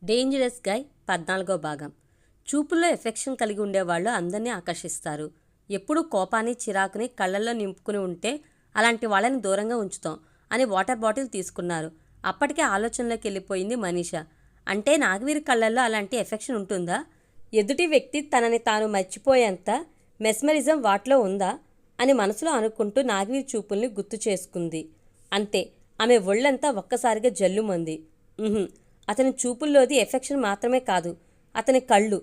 Dangerous guy 14వ భాగం. చూపుల్లో affection కలిగి ఉండేవాళ్ళు అందరినీ ఆకర్షిస్తారు. ఎప్పుడూ కోపాన్ని చిరాకుని కళ్ళల్లో నింపుకుని ఉంటే అలాంటి వాళ్ళని దూరంగా ఉంచుతాం అని వాటర్ బాటిల్ తీసుకున్నారు. అప్పటికే ఆలోచనలోకి వెళ్ళిపోయింది మనీషా. అంటే నాగవీరి కళ్ళల్లో అలాంటి ఎఫెక్షన్ ఉంటుందా? ఎదుటి వ్యక్తి తనని తాను మర్చిపోయేంత మెస్మరిజం వాటిలో ఉందా అని మనసులో అనుకుంటూ నాగవీరి చూపుల్ని గుర్తు చేసుకుంది. అంతే, ఆమె ఒళ్ళంతా ఒక్కసారిగా జల్లుమంది. అతని చూపుల్లోది ఎఫెక్షన్ మాత్రమే కాదు, అతని కళ్ళు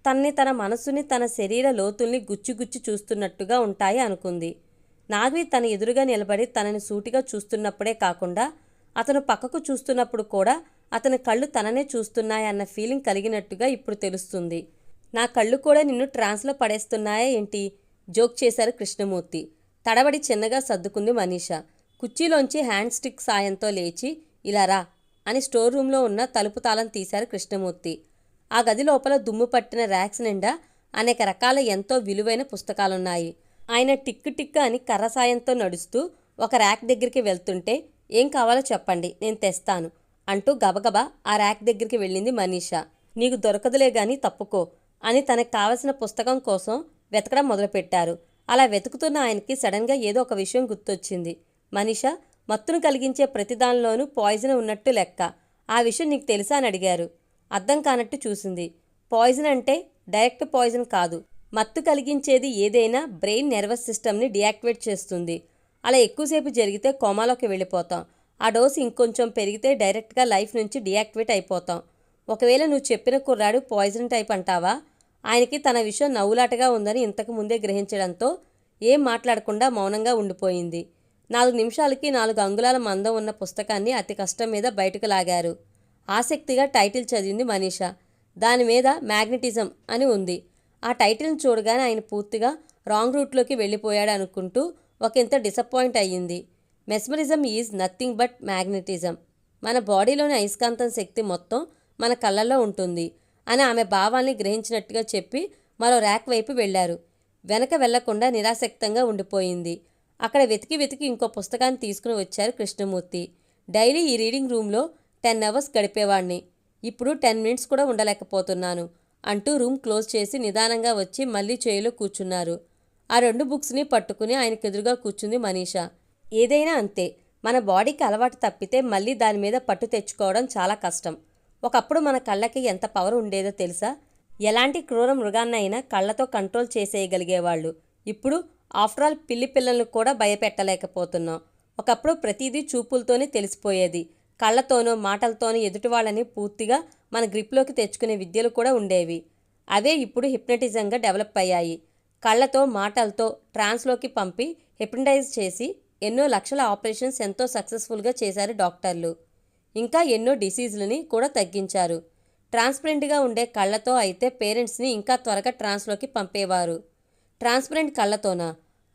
తనని, తన మనసుని, తన శరీర లోతుల్ని గుచ్చి చూస్తున్నట్టుగా ఉంటాయి అనుకుంది. నాగవి తన ఎదురుగా నిలబడి తనని సూటిగా చూస్తున్నప్పుడే కాకుండా అతను పక్కకు చూస్తున్నప్పుడు కూడా అతని కళ్ళు తననే చూస్తున్నాయన్న ఫీలింగ్ కలిగినట్టుగా ఇప్పుడు తెలుస్తుంది. నా కళ్ళు కూడా నిన్ను ట్రాన్స్లో పడేస్తున్నాయా ఏంటి? జోక్ చేశారు కృష్ణమూర్తి. తడబడి చిన్నగా సర్దుకుంది మనీషా. కుర్చీలోంచి హ్యాండ్ స్టిక్ సాయంతో లేచి ఇలా రా అని స్టోర్ రూమ్లో ఉన్న తలుపు తాళం తీశారు కృష్ణమూర్తి. ఆ గది లోపల దుమ్ము పట్టిన ర్యాక్స్ నిండా అనేక రకాల ఎంతో విలువైన పుస్తకాలున్నాయి. ఆయన టిక్కు టిక్కు అని కర్ర సాయంతో నడుస్తూ ఒక ర్యాక్ దగ్గరికి వెళ్తుంటే ఏం కావాలో చెప్పండి, నేను తెస్తాను అంటూ గబగబా ఆ ర్యాక్ దగ్గరికి వెళ్ళింది మనీషా. నీకు దొరకదులే గాని తప్పుకో అని తనకు కావలసిన పుస్తకం కోసం వెతకడం మొదలుపెట్టారు. అలా వెతుకుతున్న ఆయనకి సడన్గా ఏదో ఒక విషయం గుర్తొచ్చింది. మనీషా, మత్తును కలిగించే ప్రతిదానిలోనూ పాయిజన్ ఉన్నట్టు లెక్క. ఆ విషయం నీకు తెలుసా అని అడిగారు. అర్థం కానట్టు చూసింది. పాయిజన్ అంటే డైరెక్ట్ పాయిజన్ కాదు. మత్తు కలిగించేది ఏదైనా బ్రెయిన్ నర్వస్ సిస్టమ్ని డియాక్టివేట్ చేస్తుంది. అలా ఎక్కువసేపు జరిగితే కోమాలోకి వెళ్ళిపోతాం. ఆ డోసు ఇంకొంచెం పెరిగితే డైరెక్ట్గా లైఫ్ నుంచి డియాక్టివేట్ అయిపోతాం. ఒకవేళ నువ్వు చెప్పిన కుర్రాడు పాయిజన్ టైప్ అంటావా? ఆయనకి తన విషయం నవ్వులాటగా ఉందని ఇంతకు ముందే గ్రహించడంతో ఏం మాట్లాడకుండా మౌనంగా ఉండిపోయింది. 4 నిమిషాలకి 4 అంగుళాల మందం ఉన్న పుస్తకాన్ని అతి కష్టం మీద బయటకు లాగారు. ఆసక్తిగా టైటిల్ చదివింది మనీషా. దాని మీద మ్యాగ్నెటిజం అని ఉంది. ఆ టైటిల్ని చూడగానే ఆయన పూర్తిగా రాంగ్ రూట్లోకి వెళ్ళిపోయాడు అనుకుంటూ ఒకంత డిసప్పాయింట్ అయ్యింది. Mesmerism is nothing but magnetism. మన బాడీలోని అయస్కాంతం శక్తి మొత్తం మన కళ్ళల్లో ఉంటుంది అని ఆమె భావాల్ని గ్రహించినట్టుగా చెప్పి మరో ర్యాక్ వైపు వెళ్లారు. వెనక వెళ్లకుండా నిరాసక్తంగా ఉండిపోయింది. అక్కడ వెతికి ఇంకో పుస్తకాన్ని తీసుకుని వచ్చారు కృష్ణమూర్తి. డైలీ ఈ రీడింగ్ రూమ్లో 10 అవర్స్ గడిపేవాణ్ణి. ఇప్పుడు 10 మినిట్స్ కూడా ఉండలేకపోతున్నాను అంటూ రూమ్ క్లోజ్ చేసి నిదానంగా వచ్చి మళ్ళీ చేయిలో కూర్చున్నారు. ఆ 2 బుక్స్ని పట్టుకుని ఆయనకెదురుగా కూర్చుంది మనీషా. ఏదైనా అంతే, మన బాడీకి అలవాటు తప్పితే మళ్ళీ దాని మీద పట్టు తెచ్చుకోవడం చాలా కష్టం. ఒకప్పుడు మన కళ్ళకి ఎంత పవర్ ఉండేదో తెలుసా? ఎలాంటి క్రూర మృగాన్నైనా కళ్ళతో కంట్రోల్ చేసేయగలిగేవాళ్ళు. ఇప్పుడు ఆఫ్టర్ ఆల్ పిల్లి పిల్లలను కూడా భయపెట్టలేకపోతున్నాం. ఒకప్పుడు ప్రతిదీ చూపులతోనే తెలిసిపోయేది. కళ్ళతోనో మాటలతోనో ఎదుటివాళ్ళని పూర్తిగా మన గ్రిప్లోకి తెచ్చుకునే విద్యలు కూడా ఉండేవి. అవే ఇప్పుడు హిప్నటిజంగా డెవలప్ అయ్యాయి. కళ్ళతో మాటలతో ట్రాన్స్లోకి పంపి హిప్నటైజ్ చేసి ఎన్నో లక్షల ఆపరేషన్స్ ఎంతో సక్సెస్ఫుల్గా చేశారు డాక్టర్లు. ఇంకా ఎన్నో డిసీజులని కూడా తగ్గించారు. ట్రాన్స్పరెంట్గా ఉండే కళ్ళతో అయితే పేరెంట్స్ని ఇంకా త్వరగా ట్రాన్స్లోకి పంపేవారు. ట్రాన్స్పరెంట్ కళ్ళతోనా?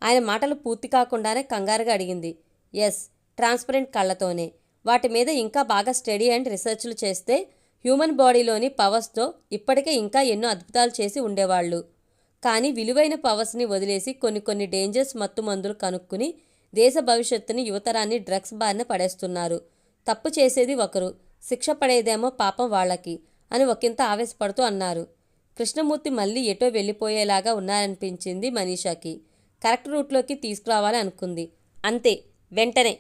ఆయన మాటలు పూర్తి కాకుండానే కంగారుగా అడిగింది. ఎస్, ట్రాన్స్పరెంట్ కళ్ళతోనే. వాటి మీద ఇంకా బాగా స్టడీ అండ్ రీసెర్చ్లు చేస్తే హ్యూమన్ బాడీలోని పవర్స్తో ఇప్పటికే ఇంకా ఎన్నో అద్భుతాలు చేసి ఉండేవాళ్ళు. కానీ విలువైన పవర్స్ని వదిలేసి కొన్ని డేంజర్స్ మత్తు మందులు కనుక్కుని దేశ భవిష్యత్తుని, యువతరాన్ని డ్రగ్స్ బారిన పడేస్తున్నారు. తప్పు చేసేది ఒకరు, శిక్ష పడేదేమో పాపం వాళ్ళకి అని ఒకంత ఆవేశపడుతూ అన్నారు. కృష్ణమూర్తి మళ్ళీ ఎటో వెళ్ళిపోయేలాగా ఉన్నారనిపించింది మనీషాకి. కరెక్ట్ రూట్లోకి తీసుకురావాలి అనుకుంది. అంతే, వెంటనే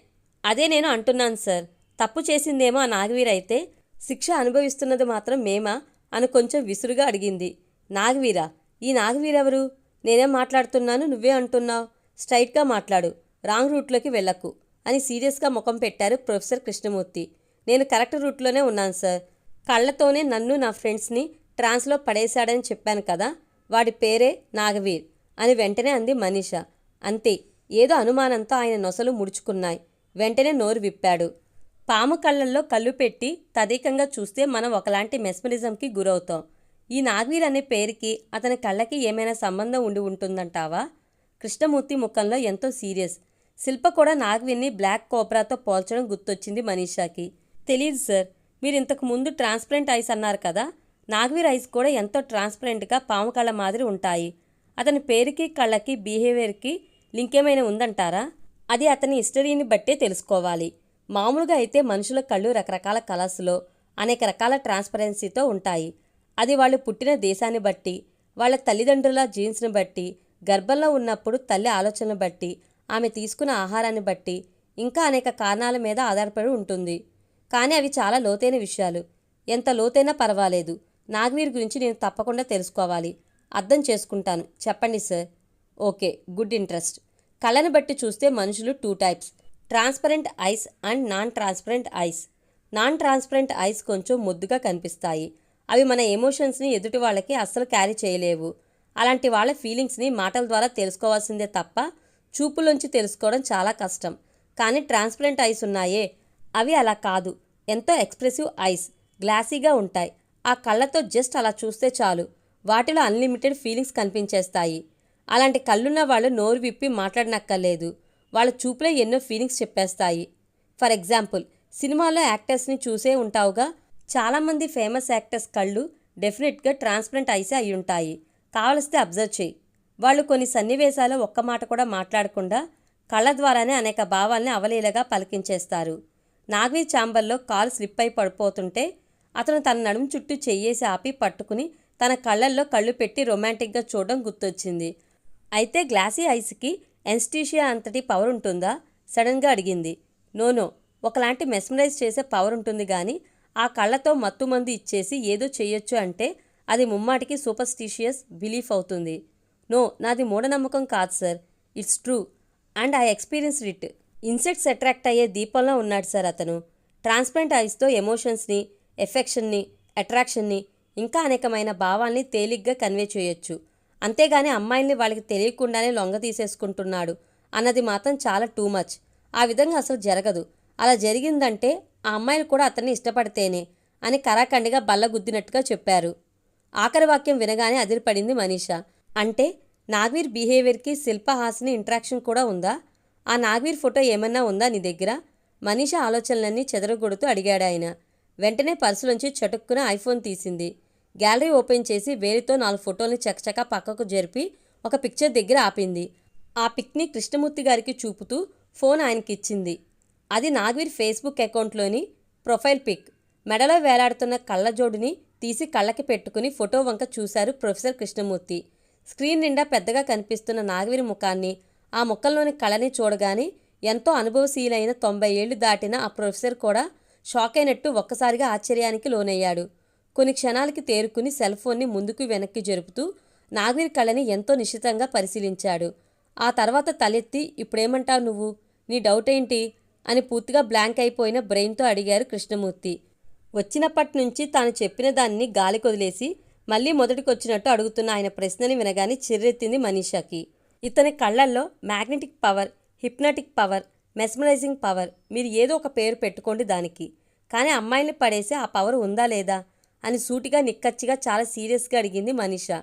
అదే నేను అంటున్నాను సార్. తప్పు చేసిందేమో ఆ నాగవీర్ అయితే శిక్ష అనుభవిస్తున్నది మాత్రం మేమా అని కొంచెం విసురుగా అడిగింది. నాగవీరా? ఈ నాగవీరెవరు? నేనేం మాట్లాడుతున్నాను, నువ్వే అంటున్నావు. స్ట్రైట్గా మాట్లాడు, రాంగ్ రూట్లోకి వెళ్ళకు అని సీరియస్గా ముఖం పెట్టారు ప్రొఫెసర్ కృష్ణమూర్తి. నేను కరెక్ట్ రూట్లోనే ఉన్నాను సార్. కళ్ళతోనే నన్ను, నా ఫ్రెండ్స్ని ట్రాన్స్లో పడేశాడని చెప్పాను కదా, వాడి పేరే నాగవీర్ అని వెంటనే అంది మనీషా. అంతే, ఏదో అనుమానంతో ఆయన నొసలు ముడుచుకున్నాయి. వెంటనే నోరు విప్పాడు. పాము కళ్ళల్లో కళ్ళు పెట్టి తదేకంగా చూస్తే మనం ఒకలాంటి మెస్మరిజంకి గురవుతాం. ఈ నాగవీర్ అనే పేరుకి అతని కళ్ళకి ఏమైనా సంబంధం ఉండి ఉంటుందంటావా? కృష్ణమూర్తి ముఖంలో ఎంతో సీరియస్. శిల్ప కూడా నాగవీర్ని బ్లాక్ కోబ్రాతో పోల్చడం గుర్తొచ్చింది మనీషాకి. తెలీదు సార్, మీరు ఇంతకు ముందు ట్రాన్స్పరెంట్ ఐస్ అన్నారు కదా, నాగవీర్ ఐస్ కూడా ఎంతో ట్రాన్స్పరెంట్గా పాము కళ్ళ మాదిరి ఉంటాయి. అతని పేరుకి కళ్ళకి బిహేవియర్కి లింక్ ఏమైనా ఉందంటారా? అది అతని హిస్టరీని బట్టే తెలుసుకోవాలి. మామూలుగా అయితే మనుషుల కళ్ళు రకరకాల కలర్స్లో, అనేక రకాల ట్రాన్స్పరెన్సీతో ఉంటాయి. అది వాళ్ళు పుట్టిన దేశాన్ని బట్టి, వాళ్ళ తల్లిదండ్రుల జీన్స్ని బట్టి, గర్భంలో ఉన్నప్పుడు తల్లి ఆలోచనను బట్టి, ఆమె తీసుకున్న ఆహారాన్ని బట్టి, ఇంకా అనేక కారణాల మీద ఆధారపడి ఉంటుంది. కానీ అవి చాలా లోతైన విషయాలు. ఎంత లోతైనా పర్వాలేదు. నాగవీర్ గురించి నేను తప్పకుండా తెలుసుకోవాలి. అర్థం చేసుకుంటాను. చెప్పండి సార్. Okay, good interest. కళ్ళను బట్టి చూస్తే మనుషులు 2 types: transparent ice and non transparent ice. Non transparent ice కొంచెం ముద్దుగా కనిపిస్తాయి. అవి మన ఎమోషన్స్ని ఎదుటి వాళ్ళకి అస్సలు క్యారీ చేయలేవు. అలాంటి వాళ్ళ ఫీలింగ్స్ని మాటల ద్వారా తెలుసుకోవాల్సిందే తప్ప చూపులోంచి తెలుసుకోవడం చాలా కష్టం. కానీ ట్రాన్స్పరెంట్ ఐస్ ఉన్నాయే, అవి అలా కాదు. ఎంతో ఎక్స్ప్రెసివ్ ఐస్, గ్లాసీగా ఉంటాయి. ఆ కళ్ళతో జస్ట్ అలా చూస్తే చాలు, వాటిలో అన్లిమిటెడ్ ఫీలింగ్స్ కనిపించేస్తాయి. అలాంటి కళ్ళున్న వాళ్ళు నోరు విప్పి మాట్లాడనక్కర్లేదు. వాళ్ళ చూపులే ఎన్నో ఫీలింగ్స్ చెప్పేస్తాయి. ఫర్ ఎగ్జాంపుల్, సినిమాలో యాక్టర్స్ని చూసే ఉంటావుగా, చాలామంది ఫేమస్ యాక్టర్స్ కళ్ళు డెఫినెట్గా ట్రాన్స్పరెంట్ ఐసే అయి ఉంటాయి. కావలిస్తే అబ్జర్వ్ చేయి. వాళ్ళు కొన్ని సన్నివేశాలు ఒక్క మాట కూడా మాట్లాడకుండా కళ్ళ ద్వారానే అనేక భావాల్ని అవలీలగా పలికించేస్తారు. నాగవీర్ ఛాంబర్లో కాలు స్లిప్ అయి పడిపోతుంటే అతను తన నడుము చుట్టూ చెయ్యేసి ఆపి పట్టుకుని తన కళ్ళల్లో కళ్ళు పెట్టి రొమాంటిక్గా చూడడం గుర్తొచ్చింది. అయితే గ్లాసీ ఐస్కి ఎన్స్టీషియా అంతటి పవర్ ఉంటుందా? సడన్గా అడిగింది. నోనో, ఒకలాంటి మెస్మరైజ్ చేసే పవర్ ఉంటుంది కానీ ఆ కళ్ళతో మత్తుమందు ఇచ్చేసి ఏదో చెయ్యొచ్చు అంటే అది ముమ్మాటికి సూపర్స్టిషియస్ బిలీఫ్ అవుతుంది. నో, నాది మూఢనమ్మకం కాదు sir. It's true and I experienced it. Insects attract అయ్యే దీపంలో ఉన్నాడు సార్ అతను. ట్రాన్స్పరెంట్ ఐస్తో ఎమోషన్స్ని, ఎఫెక్షన్ని, అట్రాక్షన్ని, ఇంకా అనేకమైన భావాల్ని తేలిగ్గా కన్వే చేయొచ్చు. అంతేగాని అమ్మాయిల్ని వాళ్ళకి తెలియకుండానే లొంగ తీసేసుకుంటున్నాడు అన్నది మాత్రం చాలా టూ మచ్. ఆ విధంగా అసలు జరగదు. అలా జరిగిందంటే ఆ అమ్మాయిలు కూడా అతన్ని ఇష్టపడితేనే అని కరాఖండిగా బల్లగుద్దినట్టుగా చెప్పారు. ఆఖరి వాక్యం వినగానే అదిరిపడింది మనీషా. అంటే నాగవీర్ బిహేవియర్కి శిల్పహాసిని ఇంట్రాక్షన్ కూడా ఉందా? ఆ నాగవీర్ ఫోటో ఏమన్నా ఉందా నీ దగ్గర? మనీషా ఆలోచనలన్నీ చెదరగొడుతూ అడిగాడు ఆయన. వెంటనే పర్సులోంచి చటుక్కున ఐఫోన్ తీసింది. గ్యాలరీ ఓపెన్ చేసి వేలితో 4 ఫోటోల్ని చకచకా పక్కకు జరిపి ఒక పిక్చర్ దగ్గర ఆపింది. ఆ పిక్ని కృష్ణమూర్తి గారికి చూపుతూ ఫోన్ ఆయనకిచ్చింది. అది నాగవీర్ ఫేస్బుక్ అకౌంట్లోని ప్రొఫైల్ పిక్. మెడలో వేలాడుతున్న కళ్ళజోడుని తీసి కళ్ళకి పెట్టుకుని ఫోటో వంక చూశారు ప్రొఫెసర్ కృష్ణమూర్తి. స్క్రీన్ నిండా పెద్దగా కనిపిస్తున్న నాగవీర్ ముఖాన్ని, ఆ ముఖంలోని కళని చూడగానే ఎంతో అనుభవశీలైన 90 ఏళ్లు దాటిన ఆ ప్రొఫెసర్ కూడా షాక్ అయినట్టు ఒక్కసారిగా ఆశ్చర్యానికి లోనయ్యాడు. కొన్ని క్షణాలకి తేరుకుని సెల్ ఫోన్ని ముందుకు వెనక్కి జరుపుతూ నాగవీర్ కళ్ళని ఎంతో నిశితంగా పరిశీలించాడు. ఆ తర్వాత తలెత్తి, ఇప్పుడేమంటావు నువ్వు? నీ డౌట్ ఏంటి అని పూర్తిగా బ్లాంక్ అయిపోయిన బ్రెయిన్తో అడిగారు కృష్ణమూర్తి. వచ్చినప్పటి నుంచి తాను చెప్పిన దాన్ని గాలికొదిలేసి మళ్ళీ మొదటికొచ్చినట్టు అడుగుతున్న ఆయన ప్రశ్నని వినగానే చిర్రెత్తింది మనీషాకి. ఇతని కళ్ళల్లో magnetic power, hypnotic power, mesmerising power, మీరు ఏదో ఒక పేరు పెట్టుకోండి దానికి. కానీ అమ్మాయిని పడేసే ఆ పవర్ ఉందా లేదా అని సూటిగా నిక్కచ్చిగా చాలా సీరియస్గా అడిగింది మనీషా.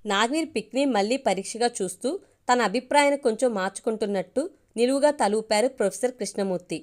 నాగవీర్ పిక్ని మళ్ళీ పరీక్షగా చూస్తూ తన అభిప్రాయాన్ని కొంచెం మార్చుకుంటున్నట్టు నిలువుగా తలూపారు ప్రొఫెసర్ కృష్ణమూర్తి.